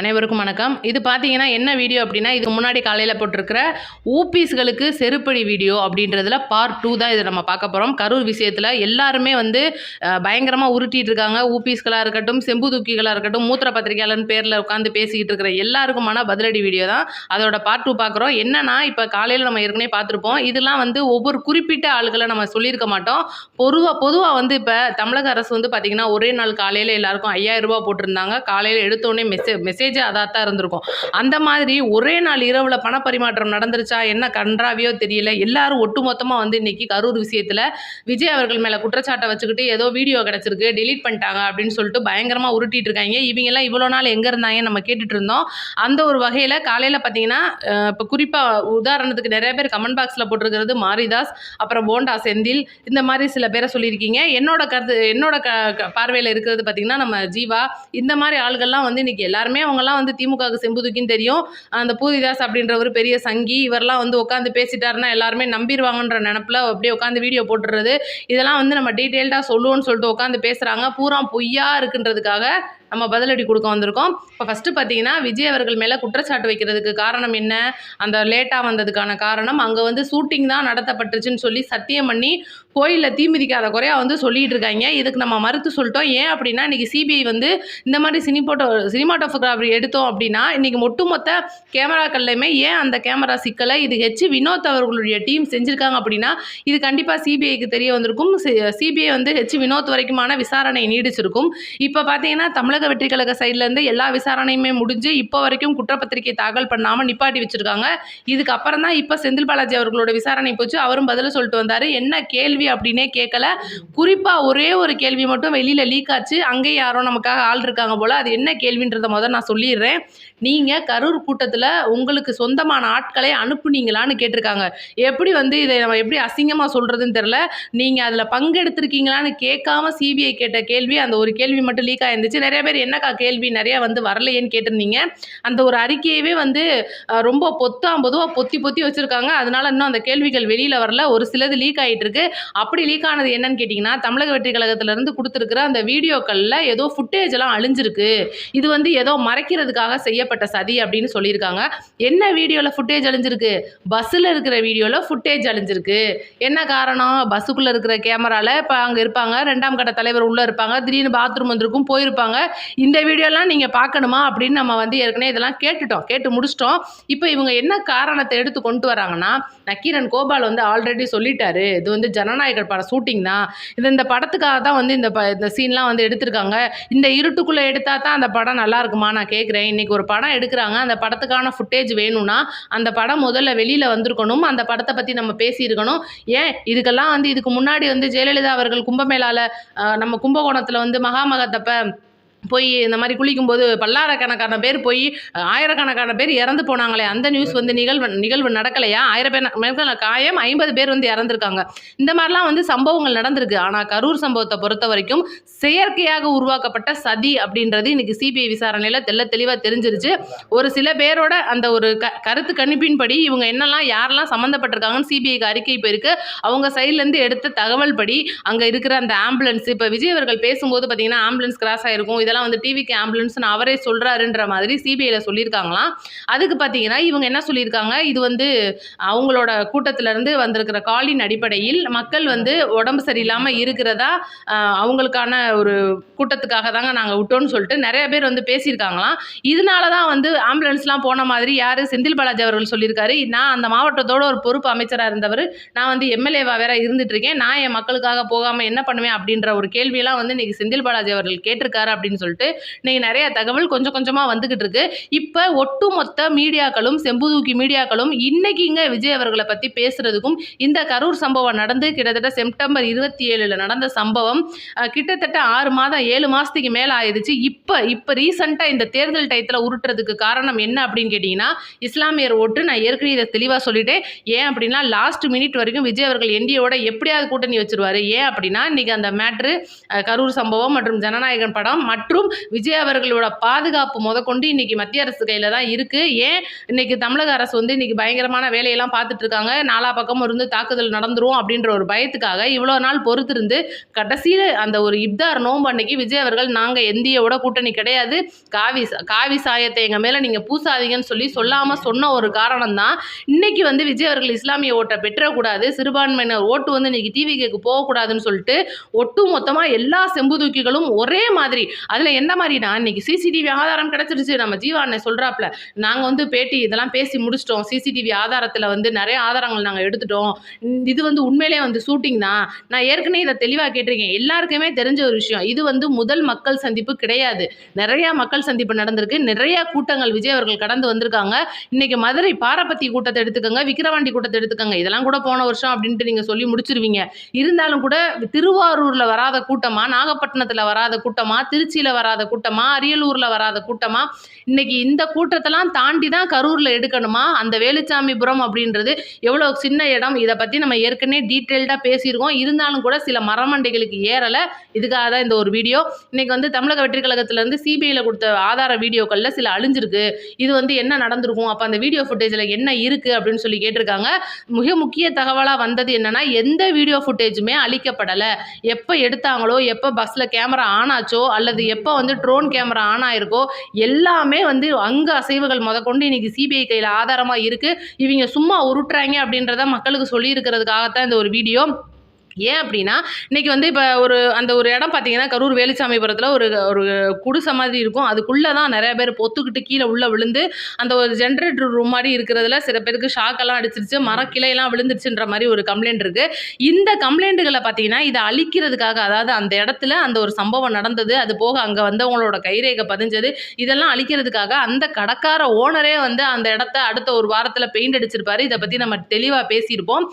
அனைவருக்கும் வணக்கம். இது பார்த்தீங்கன்னா என்ன வீடியோ அப்படின்னா, இதுக்கு முன்னாடி காலையில் போட்டிருக்கிற ஊபிஸ்களுக்கு செருப்படி வீடியோ அப்படின்றதுல பார்ட் 2 தான் இதை நம்ம பார்க்க போகிறோம். கரூர் விஷயத்தில் எல்லாருமே பயங்கரமாக உருட்டிட்டு இருக்காங்க. ஊபிஸ்களாக இருக்கட்டும், செம்பு தூக்கிகளாக இருக்கட்டும், மூத்திர பத்திரிகையாளர்னு பேரில் உட்காந்து பேசிக்கிட்டு இருக்கிற எல்லாருக்குமான பதிலடி வீடியோ தான். அதோட பார்ட் 2 பார்க்குறோம். என்னன்னா, இப்போ காலையில் நம்ம ஏற்கனவே பார்த்துருப்போம். இதெல்லாம் ஒவ்வொரு குறிப்பிட்ட ஆளுகளை நம்ம சொல்லியிருக்க மாட்டோம். பொதுவாக இப்போ தமிழக அரசு பார்த்தீங்கன்னா, ஒரே நாள் காலையில் எல்லாருக்கும் 5000 ரூபா போட்டிருந்தாங்க. காலையில் எடுத்தோடனே மெசேஜே அதாக தான் இருந்திருக்கும். அந்த மாதிரி ஒரே நாள் இரவில் பணப்பரிமாற்றம் நடந்துருச்சா என்ன கன்றாவியோ தெரியல. எல்லாரும் ஒட்டுமொத்தமாக இன்னைக்கு கரூர் விஷயத்தில் விஜய் அவர்கள் மேலே குற்றச்சாட்டை வச்சுக்கிட்டு ஏதோ வீடியோ கிடச்சிருக்கு, டெலீட் பண்ணிட்டாங்க அப்படின்னு சொல்லிட்டு பயங்கரமாக உருட்டிட்டு இருக்காங்க. இவங்கெல்லாம் இவ்வளோ நாள் எங்கே இருந்தாங்க நம்ம கேட்டுட்டு இருந்தோம். அந்த ஒரு வகையில் காலையில் பார்த்தீங்கன்னா, இப்போ குறிப்பாக உதாரணத்துக்கு நிறைய பேர் கமெண்ட் பாக்ஸில் போட்டிருக்கிறது மாரிதாஸ், அப்புறம் போண்டா செந்தில், இந்த மாதிரி சில பேரை சொல்லியிருக்கீங்க. என்னோட பார்வையில் இருக்கிறது பார்த்தீங்கன்னா, நம்ம ஜீவா, இந்த மாதிரி ஆள்கள்லாம் இன்னைக்கு எல்லாருமே அவங்கெல்லாம் திமுகவுக்கு செம்புதுக்கின்னு தெரியும். அந்த பூரிதாஸ் அப்படின்ற ஒரு பெரிய சங்கி, இவரெல்லாம் உட்காந்து பேசிட்டாருன்னா எல்லாருமே நம்பிடுவாங்கன்ற நினப்பில் அப்படியே உட்காந்து வீடியோ போட்டுறது, இதெல்லாம் நம்ம டீட்டெயில்டாக சொல்லுவோன்னு சொல்லிட்டு உட்காந்து பேசுகிறாங்க. பூரா பொய்யா இருக்குன்றதுக்காக நம்ம பதிலடி கொடுக்க வந்திருக்கோம். இப்போ ஃபஸ்ட்டு பார்த்தீங்கன்னா, விஜய் அவர்கள் மேலே குற்றச்சாட்டு வைக்கிறதுக்கு காரணம் என்ன, அந்த லேட்டாக வந்ததுக்கான காரணம், அங்கே ஷூட்டிங் தான் நடத்தப்பட்டுருச்சுன்னு சொல்லி சத்தியம் பண்ணி கோயிலில் தீ மிதிக்காத குறையாக சொல்லிகிட்டு இருக்காங்க. இதுக்கு நம்ம மறுத்து சொல்லிட்டோம். ஏன் அப்படின்னா, இன்றைக்கி சிபிஐ இந்த மாதிரி சினிமாட்டோகிராஃபி எடுத்தோம் அப்படின்னா, இன்றைக்கி ஒட்டுமொத்த கேமராக்கள்லையுமே ஏன் அந்த கேமரா சிக்கலை இது வினோத் அவர்களுடைய டீம் செஞ்சுருக்காங்க அப்படின்னா, இது கண்டிப்பாக சிபிஐக்கு தெரிய வந்திருக்கும். சிபிஐ வினோத் வரைக்குமான விசாரணை நீடிச்சிருக்கும். இப்போ பார்த்தீங்கன்னா, தமிழக வெற்றி கழக சைட்லேருந்து எல்லா விசாரணையுமே முடிஞ்சு இப்போ வரைக்கும் குற்றப்பத்திரிகை தாக்கல் பண்ணாமல் நிப்பாட்டி வச்சுருக்காங்க. இதுக்கு அப்புறம் தான் இப்போ செந்தில் பாலாஜி அவர்களோட விசாரணை போச்சு. அவரும் பதில் சொல்லிட்டு வந்தார். என்ன கேள்வி அப்படின்னே கேட்கல. குறிப்பாக ஒரே ஒரு கேள்வி மட்டும் வெளியில் லீக் ஆச்சு. அங்கேயும் யாரோ நமக்காக ஆள் இருக்காங்க போல். அது என்ன கேள்வின்றதை முதல் நான் சொல்லிடுறேன். நீங்கள் கரூர் கூட்டத்தில் உங்களுக்கு சொந்தமான ஆட்களை அனுப்புனீங்களான்னு கேட்டிருக்காங்க. எப்படி இதை நம்ம எப்படி அசிங்கமாக சொல்கிறதுன்னு தெரில. நீங்கள் அதில் பங்கெடுத்திருக்கீங்களான்னு கேட்காம சிபிஐ கேட்ட கேள்வி, அந்த ஒரு கேள்வி மட்டும் லீக் ஆயிருந்துச்சு. நிறைய பேர் என்னக்கா கேள்வி நிறையா வரலையேன்னு கேட்டிருந்தீங்க. அந்த ஒரு அறிக்கையவே ரொம்ப பொதுவாக பொத்தி வச்சுருக்காங்க. அதனால இன்னும் அந்த கேள்விகள் வெளியில் வரல. ஒரு சிலது லீக் ஆகிட்டு இருக்கு. அப்படி லீக் ஆனது என்னன்னு கேட்டிங்கன்னா, தமிழக வெற்றி கழகத்திலேருந்து கொடுத்துருக்குற அந்த வீடியோக்களில் ஏதோ ஃபுட்டேஜ் எல்லாம் அழிஞ்சிருக்கு. இது ஏதோ மறைக்கிறதுக்காக செய்யப்பட்ட சதி அப்படின்னு சொல்லியிருக்காங்க. என்ன வீடியோவில் ஃபுட்டேஜ் அழிஞ்சிருக்கு? பஸ்ஸில் இருக்கிற வீடியோவில் ஃபுட்டேஜ் அழிஞ்சிருக்கு. என்ன காரணம்? பஸ்ஸுக்குள்ளே இருக்கிற கேமராவில் இப்போ அங்கே இருப்பாங்க, 2ஆம் கட்ட தலைவர் உள்ளே இருப்பாங்க, திடீர்னு பாத்ரூம் வந்திருக்கும், போயிருப்பாங்க. இந்த வீடியோலாம் நீங்கள் பார்க்கணுமா அப்படின்னு நம்ம ஏற்கனவே இதெல்லாம் கேட்டு முடிச்சிட்டோம். இப்போ இவங்க என்ன காரணத்தை எடுத்து கொண்டு வராங்கன்னா, நக்கீரன் கோபால் ஆல்ரெடி சொல்லிட்டாரு, இது ஜனநாயகர் பட ஷூட்டிங் தான், இந்த படத்துக்காக தான் இந்த சீன்லாம் எடுத்திருக்காங்க. இந்த இருட்டுக்குள்ளே எடுத்தால் தான் அந்த படம் நல்லா இருக்குமா நான் கேட்குறேன். இன்றைக்கி ஒரு படம் எடுக்கிறாங்க, அந்த படத்துக்கான ஃபுட்டேஜ் வேணும்னா அந்த படம் முதல்ல வெளியில் வந்திருக்கணும், அந்த படத்தை பற்றி நம்ம பேசியிருக்கணும். ஏன் இதுக்கெல்லாம் இதுக்கு முன்னாடி ஜெயலலிதா அவர்கள் கும்பமேளாவில் நம்ம கும்பகோணத்தில் மகாமகத்தப்ப போய் இந்த மாதிரி குளிக்கும்போது பல்லாயிரக்கணக்கான பேர் போய் ஆயிரக்கணக்கான பேர் இறந்து போனாங்களே, அந்த நியூஸ் நிகழ்வு நடக்கலையா? 1000 பேர் காயம், 50 பேர் இறந்துருக்காங்க. இந்த மாதிரிலாம் சம்பவங்கள் நடந்திருக்கு. ஆனால் கரூர் சம்பவத்தை பொறுத்த வரைக்கும் செயற்கையாக உருவாக்கப்பட்ட சதி அப்படின்றது இன்றைக்கி சிபிஐ விசாரணையில் தெளிவாக தெரிஞ்சிருச்சு. ஒரு சில பேரோட அந்த ஒரு கருத்து கணிப்பின்படி இவங்க யாரெல்லாம் சம்மந்தப்பட்டிருக்காங்கன்னு சிபிஐக்கு அறிக்கை போயிருக்கு. அவங்க சைட்லேருந்து எடுத்த தகவல் படி அங்கே இருக்கிற அந்த ஆம்புலன்ஸ், இப்போ விஜய் அவர்கள் பேசும்போது பார்த்தீங்கன்னா ஆம்புலன்ஸ் கிராஸ் ஆகிருக்கும், இதெல்லாம் டிவிக்கு ஆம்புலன்ஸ்னு அவரே சொல்கிறாருன்ற மாதிரி சிபிஐயில் சொல்லியிருக்காங்களாம். அதுக்கு பார்த்தீங்கன்னா இவங்க என்ன சொல்லியிருக்காங்க, இது அவங்களோட கூட்டத்திலேருந்து வந்திருக்கிற காலின் அடிப்படையில் மக்கள் உடம்பு சரியில்லாமல் இருக்கிறதா அவங்களுக்கான ஒரு கூட்டத்துக்காக தாங்க நாங்கள் விட்டோன்னு சொல்லிட்டு நிறைய பேர் பேசியிருக்காங்களாம். இதனால தான் ஆம்புலன்ஸ்லாம் போன மாதிரி யார் செந்தில் பாலாஜி அவர்கள் சொல்லியிருக்காரு. நான் அந்த மாவட்டத்தோட ஒரு பொறுப்பு அமைச்சராக இருந்தவர், நான் எம்எல்ஏவா வேற இருந்துட்டு இருக்கேன், நான் என் மக்களுக்காக போகாமல் என்ன பண்ணுவேன் அப்படின்ற ஒரு கேள்வியெல்லாம் இன்னைக்கு செந்தில் பாலாஜி அவர்கள் கேட்டிருக்காரு அப்படின்னு சொல்லிட்டு இன்னைக்கு நிறைய தகவல் கொஞ்சம் கொஞ்சமாக வந்துகிட்டு இருக்கு. இப்போ ஒட்டுமொத்த மீடியாக்களும் செம்புதூக்கி மீடியாக்களும் இன்னைக்கு இங்கே விஜய் அவர்களை பற்றி பேசுறதுக்கும், இந்த கரூர் சம்பவம் நடந்து கிட்டத்தட்ட செப்டம்பர் 27 நடந்த சம்பவம் கிட்டத்தட்ட 6 மாதம் 7 மாதத்துக்கு மேலே ஆயிடுச்சு. இப்போ ரீசெண்டாக இந்த தேர்தல் டயத்தில் உருட்டுறதுக்கு காரணம் என்ன அப்படின்னு கேட்டிங்கன்னா, இஸ்லாமியர் ஓட்டு. நான் ஏற்கனவே இதை தெளிவாக சொல்லிட்டேன். ஏன் அப்படின்னா லாஸ்ட் மினிட் வரைக்கும் விஜய் அவர்கள் என்டிஏவோட எப்படியாவது கூட்டணி வச்சிருவாரு. ஏன் அப்படின்னா இன்னைக்கு அந்த மேட்ரு கரூர் சம்பவம் மற்றும் ஜனநாயகன் படம் மற்றும் விஜய் அவர்களோட பாதுகாப்பு முதற்கொண்டு இன்னைக்கு மத்திய அரசு கையில் தான் இருக்குது. ஏன் இன்னைக்கு தமிழக அரசு வந்து இன்னைக்கு பயங்கரமான வேலையெல்லாம் பார்த்துட்டு இருக்காங்க, நாலா பக்கமும் இருந்து தாக்குதல் நடந்துரும் அப்படின்ற ஒரு பயத்துக்காக இவ்வளோ நாள் பொறுத்திருந்து கடைசியில் அந்த ஒரு இப்தார் நோன்பு அன்னைக்கு விஜய் அவர்கள் நாங்கள் எந்தியோட கூட்டணி கிடையாது, காவி சாயத்தை எங்கள் மேலே நீங்கள் பூசாதீங்கன்னு சொல்லாமல் சொன்ன ஒரு காரணம் தான் இன்னைக்கு வந்து விஜய் அவர்கள் இஸ்லாமிய ஓட்டை பெற்றக்கூடாது, சிறுபான்மையினர் ஓட்டு வந்து இன்னைக்கு டிவிக்கு போகக்கூடாதுன்னு சொல்லிட்டு ஒட்டு மொத்தமாக எல்லா செம்புதூக்கிகளும் ஒரே மாதிரி. அதில் என்ன மாதிரினா இன்னைக்கு சிசிடிவி ஆதாரம் கிடைச்சிருச்சு. நம்ம ஜீவா அண்ணன் சொல்கிறாப்புல நாங்கள் வந்து பேட்டி இதெல்லாம் பேசி முடிச்சிட்டோம், சிசிடிவி ஆதாரத்தில் வந்து நிறைய ஆதாரங்கள் நாங்கள் எடுத்துட்டோம், இது வந்து உண்மையிலே வந்து ஷூட்டிங் தான். நான் ஏற்கனவே இதை தெளிவாக கேட்டிருக்கேன், எல்லாருக்குமே தெரிஞ்ச ஒரு விஷயம். இது வந்து முதல் மக்கள் சந்திப்பு கிடையாது, நிறைய மக்கள் சந்திப்பு நடந்திருக்கு, நிறைய கூட்டங்கள் விஜய் அவர்கள் கடந்து வந்திருக்காங்க. இன்னைக்கு மதுரை பாரபத்தி கூட்டத்தை எடுத்துக்கோங்க, விக்கிரவாண்டி கூட்டத்தை எடுத்துக்கோங்க, இதெல்லாம் கூட போன வருஷம் அப்படின்ட்டு நீங்கள் சொல்லி முடிச்சிருவீங்க. இருந்தாலும் கூட திருவாரூரில் வராத கூட்டமா, நாகப்பட்டினத்தில் வராத கூட்டமா, திருச்சியில் வராத கூட்டமா, அரியலூரில் வராத கூட்டமா, இன்னைக்கு இந்த கூட்டத்தெல்லாம் தாண்டி தான் கரூரில் எடுக்கணுமா? அந்த வேலுச்சாமிபுரம் அப்படின்றது எவ்வளோ சின்ன இடம், இதை பற்றி நம்ம ஏற்கனவே டீட்டெயில்டாக பேசியிருக்கோம். இருந்தாலும் கூட சில மரமண்டைகளுக்கு ஏறலை, இதுக்காக தான் இந்த ஒரு வீடியோ. இன்னைக்கு வந்து தமிழக வெற்றி கழகத்திலேருந்து சிபிஐயில் கொடுத்த ஆதார வீடியோக்களில் சில அழிஞ்சிருக்கு, இது வந்து என்ன நடந்திருக்கும், அப்போ அந்த வீடியோ ஃபுட்டேஜில் என்ன இருக்குது அப்படின்னு சொல்லி கேட்டிருக்காங்க. மிக முக்கிய தகவலாக வந்தது என்னன்னா, எந்த வீடியோ ஃபுட்டேஜுமே அழிக்கப்படலை. எப்போ எடுத்தாங்களோ, எப்போ பஸ்ஸில் கேமரா ஆன் ஆச்சோ, அல்லது எப்போ வந்து ட்ரோன் கேமரா ஆன் ஆயிருக்கோ, எல்லாமே வந்து அங்க அசைவுகள் முதற்கொண்டு இன்னைக்கு சிபிஐ கையில் ஆதாரமாக இருக்குது. இவங்க சும்மா உருட்டுறாங்க அப்படின்றத மக்களுக்கு சொல்லியிருக்கிறதுக்காகத்தான் இந்த ஒரு வீடியோ. ஏன் அப்படின்னா இன்னைக்கு வந்து இப்போ அந்த ஒரு இடம் பார்த்தீங்கன்னா கரூர் வேலுச்சாமிபுரத்தில் ஒரு குடிசை மாதிரி இருக்கும், அதுக்குள்ளே தான் நிறைய பேர் பொத்துக்கிட்டு கீழே உள்ளே விழுந்து அந்த ஒரு ஜென்ரேட்டர் ரூம் மாதிரி இருக்கிறதுல சில பேருக்கு ஷாக்கெல்லாம் அடிச்சிருச்சு, மரக்கிளையெல்லாம் விழுந்துருச்சுன்ற மாதிரி ஒரு கம்ப்ளைண்ட் இருக்குது. இந்த கம்ப்ளைண்ட்டுகளை பார்த்தீங்கன்னா இதை அழிக்கிறதுக்காக, அதாவது அந்த இடத்துல அந்த ஒரு சம்பவம் நடந்தது, அது போக அங்கே வந்தவங்களோட கைரேகை பதிஞ்சது, இதெல்லாம் அழிக்கிறதுக்காக அந்த கடைக்கார ஓனரே வந்து அந்த இடத்த அடுத்த ஒரு வாரத்தில் பெயிண்ட் அடிச்சிருப்பாரு. இதை பற்றி நம்ம தெளிவாக பேசியிருப்போம்.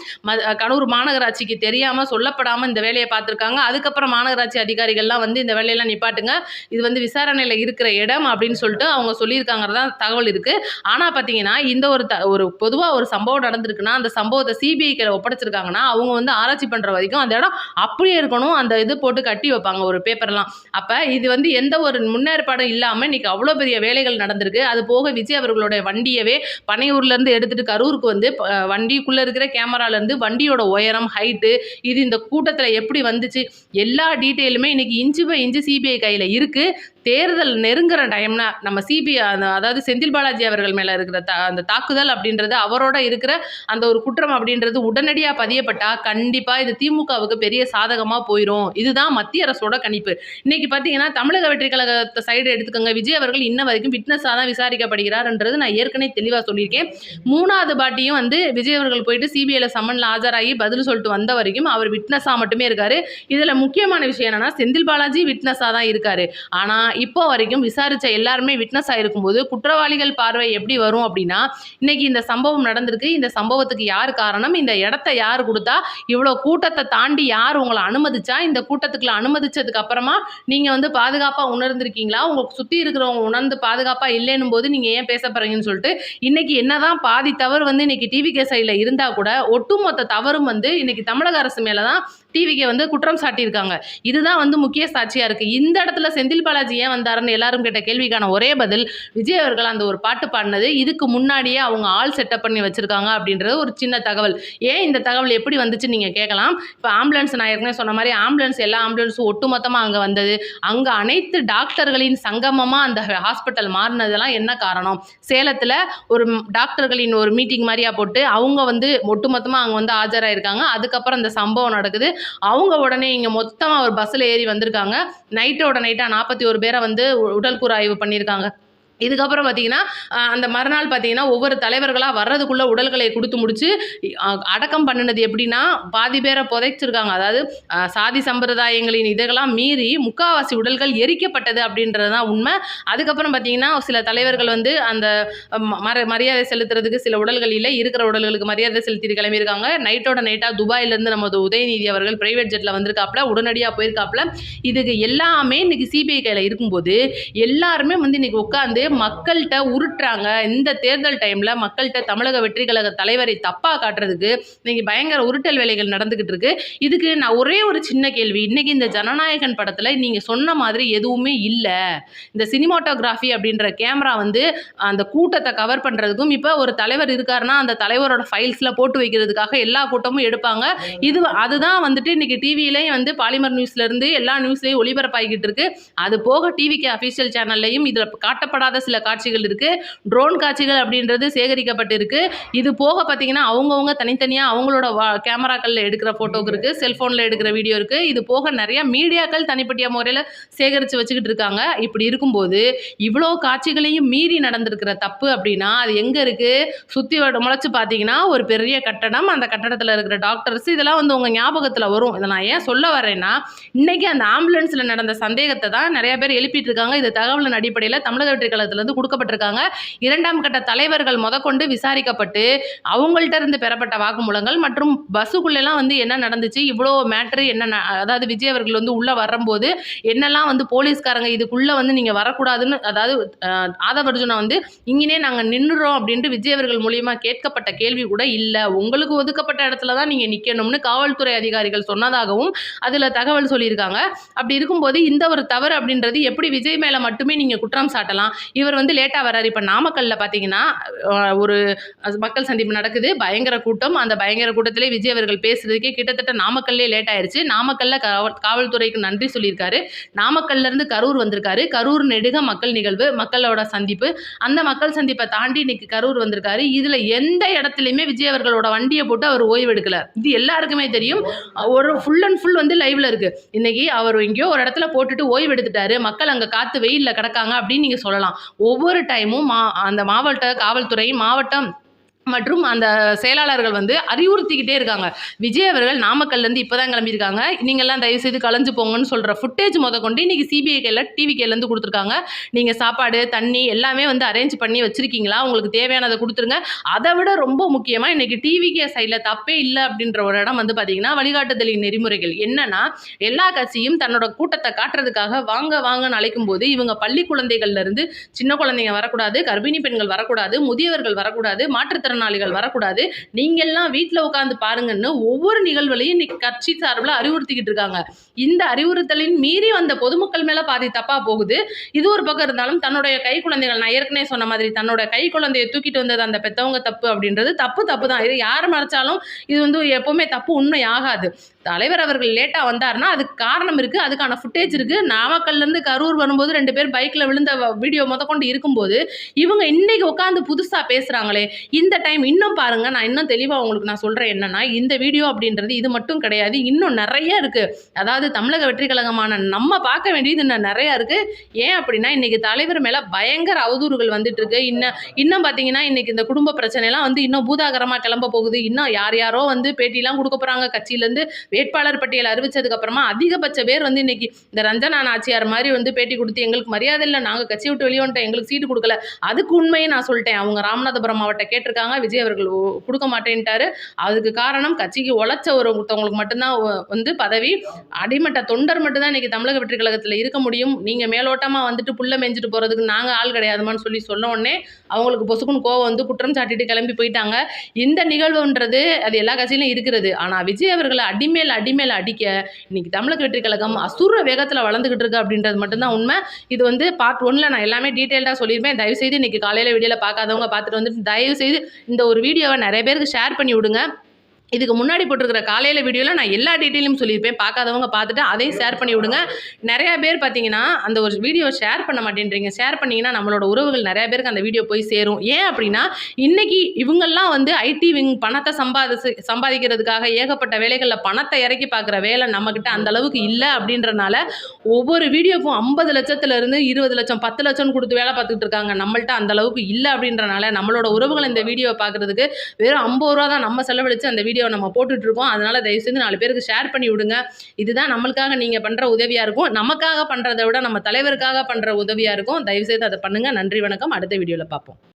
கரூர் மாநகராட்சிக்கு தெரியாமல் சொல்லப்படாமல் இந்த வேலையை பார்த்துருக்காங்க. அதுக்கப்புறம் மாநகராட்சி அதிகாரிகள்லாம் வந்து இந்த வேலையெல்லாம் நிப்பாட்டுங்க, இது வந்து விசாரணையில் இருக்கிற இடம் அப்படின்னு சொல்லிட்டு அவங்க சொல்லியிருக்காங்கிறதா தகவல் இருக்குது. ஆனால் பார்த்தீங்கன்னா இந்த ஒரு பொதுவாக ஒரு சம்பவம் நடந்திருக்குன்னா அந்த சம்பவத்தை சிபிஐக்கு ஒப்படைச்சிருக்காங்கன்னா அவங்க வந்து ஆராய்ச்சி பண்ணுற வரைக்கும் அந்த இடம் அப்படியே இருக்கணும், அந்த இது போட்டு கட்டி வைப்பாங்க ஒரு பேப்பர்லாம். அப்போ இது வந்து எந்த ஒரு முன்னேற்பாடும் இல்லாமல் இன்னைக்கு அவ்வளோ பெரிய வேலைகள் நடந்திருக்கு. அது போக விஜய் அவர்களுடைய வண்டியவே பனையூர்லேருந்து எடுத்துகிட்டு கரூருக்கு வந்து வண்டிக்குள்ளே இருக்கிற கேமராலேருந்து வண்டியோட உயரம், ஹைட்டு, இது இந்த கூட்டத்தில் எப்படி வந்துச்சு, எல்லா டீட்டெயிலுமே இன்னைக்கு இன்ச்சு பை இன்ச்சு சிபிஐ கையில் இருக்குது. தேர்தல் நெருங்குற டைம்னா நம்ம சிபிஐ அதாவது செந்தில் பாலாஜி அவர்கள் மேலே இருக்கிற அந்த தாக்குதல் அப்படின்றது, அவரோட இருக்கிற அந்த ஒரு குற்றம் அப்படின்றது உடனடியாக பதியப்பட்டால் கண்டிப்பாக இது திமுகவுக்கு பெரிய சாதகமாக போயிடும். இதுதான் மத்திய அரசோட கணிப்பு. இன்னைக்கு பார்த்தீங்கன்னா தமிழக வெற்றி கழகத்தை சைடு எடுத்துக்கோங்க, விஜய் அவர்கள் இன்ன வரைக்கும் விட்னஸாக தான் விசாரிக்கப்படுகிறார்ன்றது நான் ஏற்கனவே தெளிவாக சொல்லியிருக்கேன். 3வது பாட்டியும் வந்து விஜய் அவர்கள் போயிட்டு சிபிஐயில் சம்மனில் ஆஜராகி பதில் சொல்லிட்டு வந்த வரைக்கும் அவர் விட்னஸாக மட்டுமே இருக்காரு. இதில் முக்கியமான விஷயம் என்னன்னா செந்தில் பாலாஜி விட்னஸாக தான் இருக்காரு. ஆனால் இப்போ வரைக்கும் விசாரித்த எல்லாருமே விட்னஸ் ஆகிருக்கும்போது குற்றவாளிகள் பார்வை எப்படி வரும் அப்படின்னா, இன்னைக்கு இந்த சம்பவம் நடந்திருக்கு, இந்த சம்பவத்துக்கு யார் காரணம், இந்த இடத்த யார் கொடுத்தா, இவ்வளோ கூட்டத்தை தாண்டி யார் உங்களை அனுமதிச்சா, இந்த கூட்டத்துக்குள்ள அனுமதிச்சதுக்கு அப்புறமா நீங்கள் வந்து பாதுகாப்பாக உணர்ந்திருக்கீங்களா, உங்களுக்கு சுற்றி இருக்கிறவங்க உணர்ந்து பாதுகாப்பாக இல்லைன்னும் போது நீங்கள் ஏன் பேச போறீங்கன்னு சொல்லிட்டு இன்னைக்கு என்னதான் பாதி தவறு வந்து இன்னைக்கு டிவிகே சைடில் இருந்தால் கூட ஒட்டுமொத்த தவறும் வந்து இன்னைக்கு தமிழக அரசு மேலே தான் டிவிக்கு வந்து குற்றம் சாட்டியிருக்காங்க. இதுதான் வந்து முக்கிய சாட்சியாக இருக்குது. இந்த இடத்துல செந்தில் பாலாஜி ஏன் வந்தாருன்னு எல்லாரும் கேட்ட கேள்விக்கான ஒரே பதில், விஜய் அவர்கள் அந்த ஒரு பாட்டு பாடினது இதுக்கு முன்னாடியே அவங்க ஆள் செட்டப் பண்ணி வச்சுருக்காங்க அப்படின்றது ஒரு சின்ன தகவல். ஏன் இந்த தகவல் எப்படி வந்துச்சுன்னு நீங்கள் கேட்கலாம். இப்போ ஆம்புலன்ஸ் நான் ஏற்கனவே சொன்ன மாதிரி ஆம்புலன்ஸ் எல்லா ஆம்புலன்ஸும் ஒட்டுமொத்தமாக அங்கே வந்தது, அங்கே அனைத்து டாக்டர்களின் சங்கமமாக அந்த ஹாஸ்பிட்டல் மாறினதெல்லாம் என்ன காரணம், சேலத்தில் ஒரு டாக்டர்களின் ஒரு மீட்டிங் மாதிரியா போட்டு அவங்க வந்து ஒட்டுமொத்தமாக அங்கே வந்து ஆஜராயிருக்காங்க. அதுக்கப்புறம் இந்த சம்பவம் நடக்குது. அவங்க உடனே இங்கே மொத்தமாக ஒரு பஸ்ஸில் ஏறி வந்திருக்காங்க. நைட்டோட நைட்டாக 41 பேரை வந்து உடல் கூறு ஆய்வு பண்ணியிருக்காங்க. இதுக்கப்புறம் பார்த்தீங்கன்னா அந்த மறுநாள் பார்த்தீங்கன்னா ஒவ்வொரு தலைவர்களாக வர்றதுக்குள்ளே உடல்களை கொடுத்து முடிச்சு அடக்கம் பண்ணினது எப்படின்னா பாதி பேரை புதைச்சிருக்காங்க. அதாவது சாதி சம்பிரதாயங்களின் இதெல்லாம் மீறி முக்காவாசி உடல்கள் எரிக்கப்பட்டது அப்படின்றது தான் உண்மை. அதுக்கப்புறம் பார்த்தீங்கன்னா சில தலைவர்கள் வந்து அந்த மரியாதை செலுத்துறதுக்கு சில உடல்கள் இல்லை, இருக்கிற உடல்களுக்கு மரியாதை செலுத்திட்டு கிளம்பியிருக்காங்க. நைட்டோட நைட்டாக துபாயிலேருந்து நமது உதயநிதி அவர்கள் பிரைவேட் ஜெட்டில் வந்திருக்காப்புல, உடனடியாக போயிருக்காப்புல. இதுக்கு எல்லாமே இன்னைக்கு சிபிஐ கையில் இருக்கும்போது எல்லாருமே வந்து இன்னைக்கு உட்காந்து மக்கள்கிட்ட உருட்டுறாங்க. இந்த தேர்தல் டைமில் மக்கள்கிட்ட தமிழக வெற்றி கழக தலைவரை தப்பாக காட்டுறதுக்கு இன்னைக்கு பயங்கர உருட்டல் வேலைகள் நடந்துக்கிட்டு இருக்கு. இதுக்கு நான் ஒரே ஒரு சின்ன கேள்வி, இன்னைக்கு இந்த ஜனநாயகன் படத்தில் நீங்கள் சொன்ன மாதிரி எதுவுமே இல்லை. இந்த சினிமாட்டோகிராஃபி அப்படின்ற கேமரா வந்து அந்த கூட்டத்தை கவர் பண்ணுறதுக்கும், இப்போ ஒரு தலைவர் இருக்காருன்னா அந்த தலைவரோட ஃபைல்ஸில் போட்டு வைக்கிறதுக்காக எல்லா கூட்டமும் எடுப்பாங்க. அதுதான் வந்துட்டு இன்னைக்கு டிவிலையும் வந்து பாலிமர் நியூஸ்லேருந்து எல்லா நியூஸ்லையும் ஒளிபரப்பாகிக்கிட்டு இருக்கு. அது போக டிவிக்கு அஃபிஷியல் சேனல்லையும் இதில் காட்டப்படாத சில காட்சிகள் இருக்குது. ட்ரோன் காட்சிகள் அப்படின்றது சேகரிக்கப்பட்டிருக்கு. இது போக பார்த்தீங்கன்னா அவங்கவுங்க தனித்தனியாக அவங்களோட கேமராக்களில் எடுக்கிற ஃபோட்டோக்கு இருக்குது, செல்ஃபோனில் எடுக்கிற வீடியோ இருக்குது. இது போக நிறைய மீடியாக்கள் தனிப்பட்ட முறையில் சேகரித்து வச்சுக்கிட்டு இருக்காங்க. இப்படி இருக்கும்போது இவ்வளோ காட்சிகளையும் மீறி நடந்திருக்கிற தப்பு அப்படின்னா அது எங்கே இருக்குது? சுற்றி முளைச்சு பார்த்தீங்கன்னா ஒரு பெரிய கட்டடம், அந்த கட்டடத்தில் இருக்கிற டாக்டர்ஸ், இதெல்லாம் வந்து உங்கள் ஞாபகத்தில் வரும். இதை நான் ஏன் சொல்ல வரேன்னா, இன்னைக்கு அந்த ஆம்புலன்ஸில் நடந்த சந்தேகத்தை தான் நிறைய பேர் எழுப்பிட்டு இருக்காங்க. இது தகவலின் அடிப்படையில் தமிழக வெற்றி கழகத்திலிருந்து கொடுக்கப்பட்டிருக்காங்க. 2ஆம் கட்ட தலைவர்கள் முதற்கொண்டு விசாரிக்கப்பட்டு அவங்கள்ட்ட இருந்து பெறப்பட்ட வாக்குமூலங்கள் மற்றும் பஸ்ஸுக்குள்ளெல்லாம் வந்து என்ன நடந்துச்சு, இவ்வளோ மேட்ரு என்ன, அதாவது விஜய் அவர்கள் வந்து உள்ளே வரும்போது என்னெல்லாம் வந்து போலீஸ்காரங்க இதுக்குள்ளே வந்து நீங்கள் வரக்கூடாதுன்னு, அதாவது ஆதவ அர்ஜுனா வந்து இங்கேனே நாங்கள் நின்றுறோம் அப்படின்ட்டு விஜய் அவர்கள் மூலியமாக கேட்கப்பட்ட கேள்வி கூட இல்லை. உங்களுக்கு ஒதுக்கப்பட்ட இடத்துல தான் நீங்கள் நிற்கணும்னு காவல்துறை அதிகாரிகள் சொன்னதாகவும் அதில் தகவல் சொல்லியிருக்காங்க. அப்படி இருக்கும்போது இந்த ஒரு தவறு அப்படின்றது எப்படி விஜய் மேலே மட்டுமே நீங்கள் குற்றம் சாட்டலாம்? இவர் வந்து லேட்டாக வராரு. இப்போ நாமக்கல்லில் பார்த்தீங்கன்னா ஒரு மக்கள் சந்திப்பு நடக்குது, பயங்கர கூட்டம். அந்த பயங்கர கூட்டத்திலே விஜய் அவர்கள் பேசுறதுக்கே கிட்டத்தட்ட நாமக்கல்லே லேட் ஆயிடுச்சு. நாமக்கல்ல காவல்துறைக்கு நன்றி சொல்லியிருக்காரு. நாமக்கல்லேருந்து கரூர் வந்திருக்காரு. கரூர் நெடுக மக்கள் நிகழ்வு, மக்களோட சந்திப்பு. அந்த மக்கள் சந்திப்பை தாண்டி இன்னைக்கு கரூர் வந்திருக்காரு. இதில் எந்த இடத்துலையுமே விஜய் அவர்களோட வண்டியை போட்டு அவர் ஓய்வு எடுக்கல. இது எல்லாருக்குமே தெரியும். ஒரு ஃபுல் அண்ட் ஃபுல் வந்து லைவ்ல இருக்கு. இன்னைக்கு அவர் எங்கேயோ ஒரு இடத்துல போட்டுட்டு ஓய்வு எடுத்துட்டாரு, மக்கள் அங்கே காத்து வெயிலில் கிடக்காங்க அப்படின்னு நீங்கள் சொல்லலாம். ஒவ்வொரு டைமும் அந்த மாவட்ட காவல்துறை, மாவட்டம் மற்றும் அந்த செயலாளர்கள் வந்து அறிவுறுத்திக்கிட்டே இருக்காங்க. விஜய் அவர்கள் நாமக்கல்லேருந்து இப்போ தான் கிளம்பியிருக்காங்க, நீங்கள்லாம் தயவுசெய்து கலைஞ்சு போங்கன்னு சொல்கிற ஃபுட்டேஜ் கொண்டு இன்றைக்கி சிபிஐ கையில் டிவி கையிலேருந்து கொடுத்துருக்காங்க. நீங்கள் சாப்பாடு தண்ணி எல்லாமே வந்து அரேஞ்ச் பண்ணி வச்சுருக்கீங்களா, உங்களுக்கு தேவையானதை கொடுத்துருங்க. அதை விட ரொம்ப முக்கியமாக இன்றைக்கி டிவிகே சைடில் தப்பே இல்லை அப்படின்ற ஒரு இடம் வந்து பார்த்திங்கன்னா வழிகாட்டுதலின் நெறிமுறைகள் என்னென்னா, எல்லா கட்சியும் தன்னோட கூட்டத்தை காட்டுறதுக்காக வாங்க வாங்கன்னு அழைக்கும் போது இவங்க பள்ளி குழந்தைகள்லேருந்து சின்ன குழந்தைங்க வரக்கூடாது, கர்ப்பிணி பெண்கள் வரக்கூடாது, முதியவர்கள் வரக்கூடாது, மாற்றுத்திறனாளிகள் வரக்கூடாது, நீங்கள்லாம் வீட்டில் உட்காந்து பாருங்கன்னு ஒவ்வொரு நிகழ்வுலையும் இன்னைக்கு கட்சி சார்பில் அறிவுறுத்திக்கிட்டு இருக்காங்க. இந்த அறிவுறுத்தலின் மீறி வந்த பொதுமக்கள் மேலே பாதி தப்பாக போகுது. இது ஒரு பக்கம் இருந்தாலும் தன்னுடைய கை குழந்தைகள், நான் ஏற்கனவே சொன்ன மாதிரி தன்னோட கை குழந்தையை தூக்கிட்டு வந்தது அந்த பெற்றவங்க தப்பு அப்படின்றது தப்பு தான். இது யார் மறைச்சாலும் இது வந்து எப்போவுமே தப்பு உண்மை ஆகாது. தலைவர் அவர்கள் லேட்டாக வந்தார்னா அதுக்கு காரணம் இருக்குது, அதுக்கான ஃபுட்டேஜ் இருக்குது. நாமக்கல்லேருந்து கரூர் வரும்போது 2 பேர் பைக்கில் விழுந்த வீடியோ முதற்கொண்டு இருக்கும்போது இவங்க இன்னைக்கு உட்காந்து புதுசாக பேசுகிறாங்களே, இந்த டைம் இன்னும் பாருங்கள். நான் இன்னும் தெளிவாக உங்களுக்கு நான் சொல்கிறேன் என்னென்னா, இந்த வீடியோ அப்படின்றது இது மட்டும் கிடையாது, இன்னும் நிறைய இருக்குது. அதாவது தமிழக வெற்றி கழகமான நம்ம பார்க்க வேண்டியது இன்னும் நிறையா இருக்குது. ஏன் அப்படின்னா இன்றைக்கி தலைவர் மேலே பயங்கர அவதூறுகள் வந்துட்டுருக்கு. இன்னும் பார்த்தீங்கன்னா இன்றைக்கி இந்த குடும்ப பிரச்சனைலாம் வந்து இன்னும் பூதாகரமாக கிளம்ப போகுது. இன்னும் யாரோ வந்து பேட்டிலாம் கொடுக்க போகிறாங்க. கட்சியிலேருந்து வேட்பாளர் பட்டியல் அறிவிச்சதுக்கப்புறமா அதிகபட்ச பேர் வந்து இன்னைக்கு இந்த ரஞ்சனா நாச்சியார் மாதிரி வந்து பேட்டி கொடுத்து எங்களுக்கு மரியாதை இல்லை, நாங்கள் கட்சி விட்டு வெளியே வந்துட்டோம், எங்களுக்கு சீட்டு கொடுக்கல. அதுக்கு உண்மையை நான் சொல்லிட்டேன். அவங்க ராமநாதபுரம் மாவட்டம் கேட்டிருக்காங்க, விஜய் அவர்கள் கொடுக்க மாட்டேன்ட்டாரு. அதுக்கு காரணம் கட்சிக்கு உழைச்ச ஒருத்தவங்களுக்கு மட்டும்தான் வந்து பதவி. அடிமட்ட தொண்டர் மட்டும்தான் இன்னைக்கு தமிழக வெற்றி கழகத்தில் இருக்க முடியும். நீங்கள் மேலோட்டமாக வந்துட்டு புள்ள மேய்ஞ்சிட்டு போகிறதுக்கு நாங்கள் ஆள் கிடையாதுமான்னு சொன்ன உடனே அவங்களுக்கு பொசுக்குன்னு கோவம் வந்து குற்றம் சாட்டிட்டு கிளம்பி போயிட்டாங்க. இந்த நிகழ்வுன்றது அது எல்லா கட்சியிலும் இருக்கிறது. ஆனால் விஜய் அவர்களை அடிமேல் அடிக்க இன்னைக்கு தமிழக வெற்றி கழகம் அசுர வேகத்தில் வளர்ந்துகிட்டு இருக்கு அப்படின்றது மட்டும்தான் உண்மை. இது வந்து பார்ட் 1ல் நான் எல்லாமே டீட்டெயில்டாக சொல்லியிருப்பேன். தயவுசெய்து இன்னைக்கு காலையில் வீடியோவில் பார்க்காதவங்க பார்த்துட்டு வந்துட்டு தயவுசெய்து இந்த ஒரு வீடியோவை நிறைய பேருக்கு ஷேர் பண்ணி விடுங்க. இதுக்கு முன்னாடி போட்டிருக்கிற காலையில் வீடியோவில் நான் எல்லா டீட்டெயிலும் சொல்லியிருப்பேன். பார்க்காதவங்க பார்த்துட்டு அதையும் ஷேர் பண்ணி விடுங்க. நிறையா பேர் பார்த்தீங்கன்னா அந்த ஒரு வீடியோ ஷேர் பண்ண மாட்டேன்றீங்க. ஷேர் பண்ணிங்கன்னா நம்மளோட உறவுகள் நிறையா பேருக்கு அந்த வீடியோ போய் சேரும். ஏன் அப்படின்னா இன்றைக்கி இவங்கெல்லாம் வந்து ஐடி விங் பணத்தை சம்பாதிக்கிறதுக்காக ஏகப்பட்ட வேலைகளில் பணத்தை இறக்கி பார்க்குற வேலை நம்மக்கிட்ட அந்த அளவுக்கு இல்லை அப்படின்றனால ஒவ்வொரு வீடியோக்கும் 50 லட்சத்துலேருந்து 20 லட்சம் 10 லட்சம் கொடுத்து வேலை பார்த்துக்கிட்டு இருக்காங்க. நம்மள்ட்ட அந்த அளவுக்கு இல்லை அப்படின்றனால நம்மளோட உறவுகள் இந்த வீடியோவை பார்க்குறதுக்கு வெறும் 50 ரூபா தான் நம்ம செலவழித்து அந்த வீடியோ நம்ம போட்டுட்டு இருக்கோம். அதனால தயவு செஞ்சு 4 பேருக்கு ஷேர் பண்ணி விடுங்க. இதுதான் நம்மளுக்காக நீங்க பண்ற உதவியா இருக்கும். நமக்காக பண்றதை விட நம்ம தலைவருக்காக பண்ற உதவியா இருக்கும். தயவு செய்து அதை பண்ணுங்க. நன்றி, வணக்கம். அடுத்த வீடியோல பார்ப்போம்.